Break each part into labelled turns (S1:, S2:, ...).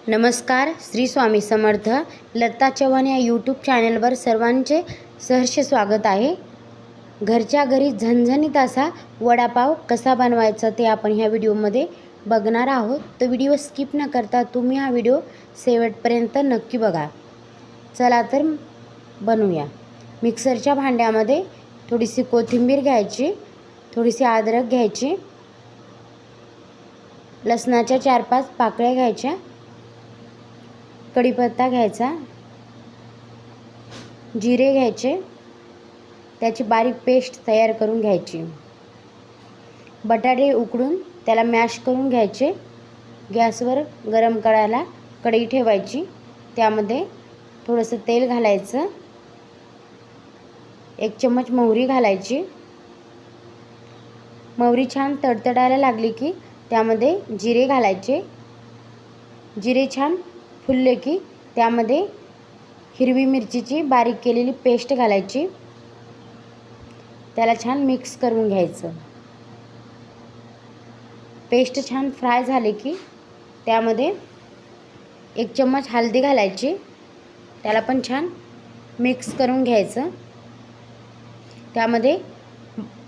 S1: नमस्कार. श्री स्वामी समर्थ. लता चव्हाण या यूट्यूब चॅनलवर सर्वांचे सहर्ष स्वागत आहे. घरच्या घरी झणझणीत असा वडापाव कसा बनवायचा ते आपण ह्या व्हिडिओमध्ये बघणार आहोत. तर व्हिडिओ स्किप न करता तुम्ही हा व्हिडिओ शेवटपर्यंत नक्की बघा. चला तर बनवूया. मिक्सरच्या भांड्यामध्ये थोडीशी कोथिंबीर घ्यायची, थोडीशी अद्रक घ्यायची, लसणाच्या 4-5 पाकळ्या घ्यायच्या, कढीपत्ता घ्यायचा, जिरे घ्यायचे, त्याची बारीक पेस्ट तयार करून घ्यायची. बटाटे उकडून त्याला मॅश करून घ्यायचे. गॅसवर गरम करायला कढई ठेवायची. त्यामध्ये थोडंसं तेल घालायचं, 1 चम्मच मोहरी घालायची. मोहरी छान तडतडायला लागली की त्यामध्ये जिरे घालायचे. जिरे छान फुलले की त्यामध्ये हिरवी मिरचीची बारीक केलेली पेस्ट घालायची. त्याला छान मिक्स करून घ्यायचं. पेस्ट छान फ्राय झाले की त्यामध्ये 1 चम्मच हळदी घालायची. त्याला पण छान मिक्स करून घ्यायचं. त्यामध्ये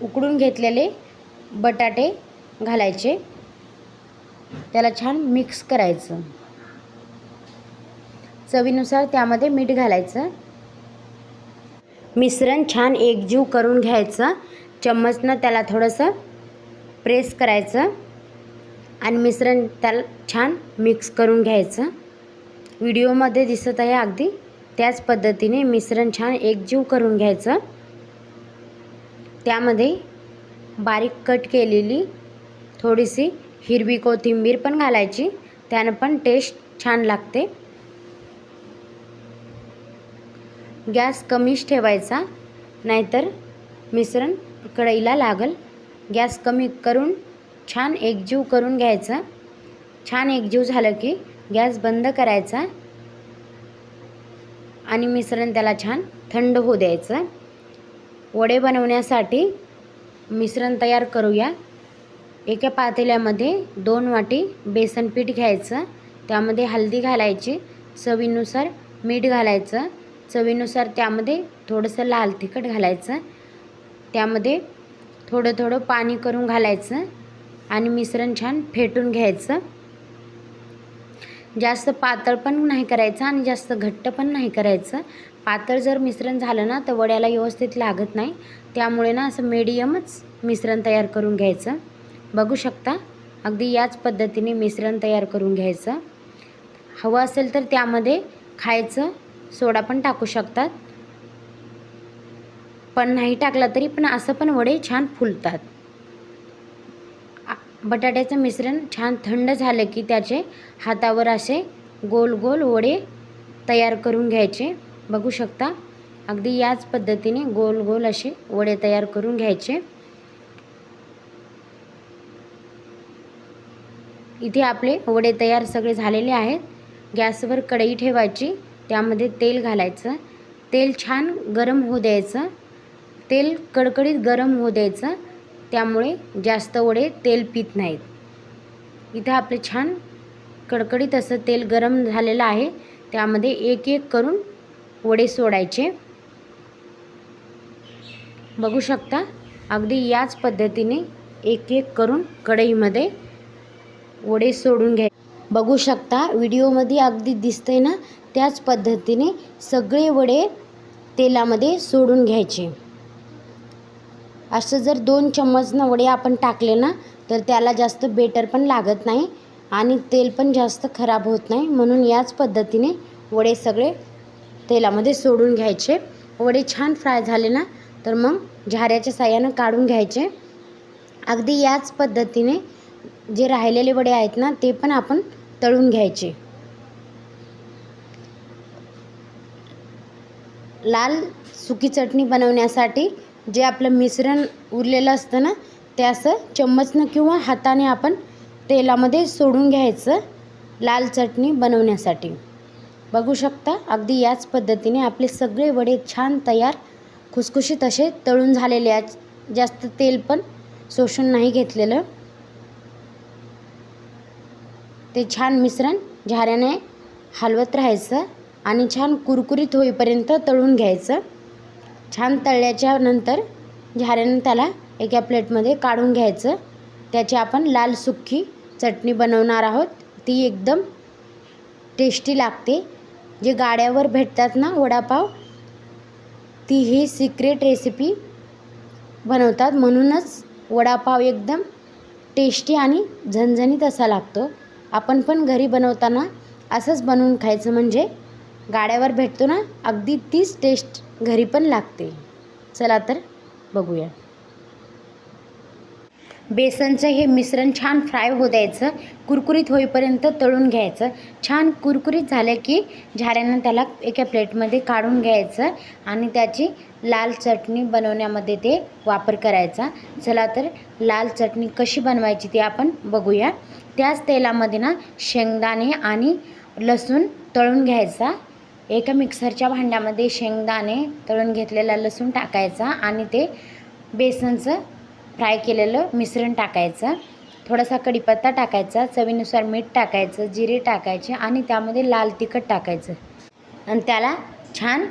S1: उकडून घेतलेले बटाटे घालायचे. त्याला छान मिक्स करायचं. चवीनुसार त्यामध्ये मीठ घालायचं. मिश्रण छान एकजीव करून घ्यायचं. चम्मचनं त्याला थोडंसं प्रेस करायचं आणि मिश्रण त्याला छान मिक्स करून घ्यायचं. व्हिडिओमध्ये दिसत आहे अगदी त्याच पद्धतीने मिश्रण छान एकजीव करून घ्यायचं. त्यामध्ये बारीक कट केलेली थोडीशी हिरवी कोथिंबीर पण घालायची. त्यानं पण टेस्ट छान लागते. गॅस कमीच ठेवायचा, नाहीतर मिश्रण कढईला लागल. गॅस कमी करून छान एकजीव करून घ्यायचं. छान एकजीव झालं की गॅस बंद करायचा आणि मिश्रण त्याला छान थंड होऊ द्यायचं. वडे बनवण्यासाठी मिश्रण तयार करूया. एका पातेल्यामध्ये 2 वाटी बेसन पीठ घ्यायचं. त्यामध्ये हळदी घालायची, चवीनुसार मीठ घालायचं, चवीनुसार त्यामध्ये थोडंसं लाल तिखट घालायचं. त्यामध्ये थोडं थोडं पाणी करून घालायचं आणि मिश्रण छान फेटून घ्यायचं. जास्त पातळ पण नाही करायचं आणि जास्त घट्ट पण नाही करायचं. पातळ जर मिश्रण झालं ना तर वड्याला व्यवस्थित लागत नाही. त्यामुळे ना असं मीडियमच मिश्रण तयार करून घ्यायचं. बघू शकता अगदी याच पद्धतीने मिश्रण तयार करून घ्यायचं. हवं असेल तर त्यामध्ये खायचं सोडा पण टाकू शकतात, पण नाही टाकला तरी पण असं पण वडे छान फुलतात. बटाट्याचं मिश्रण छान थंड झालं की त्याचे हातावर असे गोल गोल वडे तयार करून घ्यायचे. बघू शकता अगदी याच पद्धतीने गोल गोल असे वडे तयार करून घ्यायचे. इथे आपले वडे तयार सगळे झालेले आहेत. गॅसवर कढई ठेवायची. त्यामध्ये तेल घालायचं. तेल छान गरम होऊ द्यायचं. तेल कडकडीत गरम होऊ द्यायचं. त्यामुळे जास्त वडे तेल पित नाहीत. इथे आपले छान कडकडीत असं तेल गरम झालेलं आहे. त्यामध्ये एक एक करून वडे सोडायचे. बघू शकता अगदी याच पद्धतीने एक एक करून कढईमध्ये वडे सोडून घ्या. बघू शकता व्हिडिओमध्ये अगदी दिसतंय ना, त्याच पद्धतीने सगळे वडे तेलामध्ये सोडून घ्यायचे. असं जर 2 चम्मचनं वडे आपण टाकले ना तर त्याला जास्त बेटर पण लागत नाही आणि तेल पण जास्त खराब होत नाही. म्हणून याच पद्धतीने वडे सगळे तेलामध्ये सोडून घ्यायचे. वडे छान फ्राय झाले ना तर मग झाऱ्याच्या साहाय्यानं काढून घ्यायचे. अगदी याच पद्धतीने जे राहिलेले वडे आहेत ना ते पण आपण तळून घ्यायचे. लाल सुकी चटणी बनवण्यासाठी जे आपलं मिश्रण उरलेलं असतं ना ते असं चम्मचनं किंवा हाताने आपण तेलामध्ये सोडून घ्यायचं लाल चटणी बनवण्यासाठी. बघू शकता अगदी याच पद्धतीने आपले सगळे वडे छान तयार खुसखुशीत असे तळून झालेले आहेत. जास्त तेल पण शोषून नाही घेतलेलं. ते छान मिश्रण झाऱ्याने हलवत राहायचं आणि छान कुरकुरीत होईपर्यंत तळून घ्यायचं। छान तळल्याच्या नंतर झाऱ्याने त्याला एका प्लेटमध्ये काढून घ्यायचं। त्याची आपण लाल सुक्की चटणी बनवणार आहोत। ती एकदम टेस्टी लागते। जे गाड्यावर भेटतात ना वडापाव, ती ही सिक्रेट रेसिपी बनवतात, म्हणूनच वडापाव एकदम टेस्टी आणि झणझणीत असा लागतो। आपण पण घरी बनवताना असंच बनवून खायचं, म्हणजे गाड्यावर भेटतो ना, अगदी तीच टेस्ट घरी पण लागते। चला तर बघूया। बेसनचं हे मिश्रण छान फ्राय होऊ द्यायचं, कुरकुरीत होईपर्यंत तळून घ्यायचं। छान कुरकुरीत झालं की झाऱ्यानं त्याला एका प्लेटमध्ये काढून घ्यायचं आणि त्याची लाल चटणी बनवण्यामध्ये ते वापर करायचा। चला तर लाल चटणी कशी बनवायची ते आपण बघूया। त्याच तेलामध्ये ना शेंगदाणे आणि लसूण तळून घ्यायचा। एका मिक्सरच्या भांड्यामध्ये शेंगदाणे तळून घेतलेला लसूण टाकायचा आणि ते बेसनचं फ्राय केलेलं मिश्रण टाकायचं। थोडासा कढीपत्ता टाकायचा, चवीनुसार मीठ टाकायचं, जिरे टाकायचे आणि त्यामध्ये लाल तिखट टाकायचं आणि त्याला छान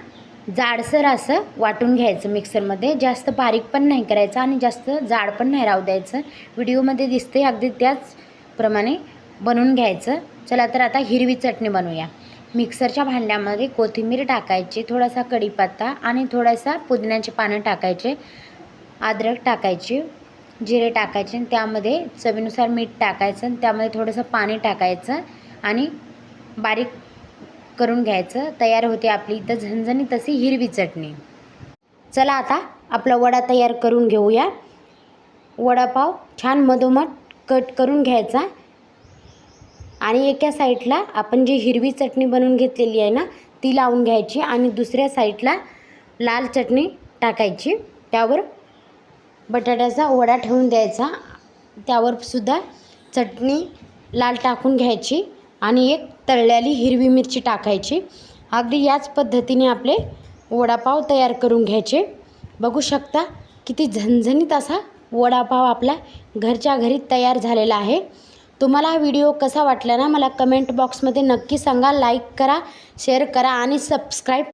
S1: जाडसर असं वाटून घ्यायचं मिक्सरमध्ये। जास्त बारीक पण नाही करायचं आणि जास्त जाड पण नाही राहू द्यायचं। व्हिडिओमध्ये दिसते अगदी त्याचप्रमाणे बनवून घ्यायचं। चला तर आता हिरवी चटणी बनवूया। मिक्सरच्या भांड्यामध्ये कोथिंबीर टाकायची, थोडासा कढीपत्ता आणि थोडासा पुदिन्याचे पानं टाकायचे, अद्रक टाकायची, जिरे टाकायचे आणि त्यामध्ये चवीनुसार मीठ टाकायचं आणि त्यामध्ये थोडंसं पाणी टाकायचं आणि बारीक करून घ्यायचं। तयार होते आपली इथं झणझणीत अशी हिरवी चटणी। चला आता आपला वडा तयार करून घेऊया। वडापाव छान मधोमध कट करून घ्यायचा आणि एका साईडला आपण जी हिरवी चटणी बनवून घेतलेली आहे ना, ती लावून घ्यायची आणि दुसऱ्या साईडला लाल चटणी टाकायची। त्यावर बटाट्याचा वडा ठेवून द्यायचा, त्यावर सुद्धा चटणी लाल टाकून घ्यायची आणि एक तळलेली हिरवी मिरची टाकायची। अगदी याच पद्धतीने आपले वडापाव तयार करून घ्यायचे। बघू शकता किती झणझणीत असा वडापाव आपला घरच्या घरी तयार झालेला आहे। तुम्हाला हा व्हिडिओ कसा वाटला ना, मला कमेंट बॉक्समध्ये नक्की सांगा। लाईक करा, शेअर करा आणि सबस्क्राईब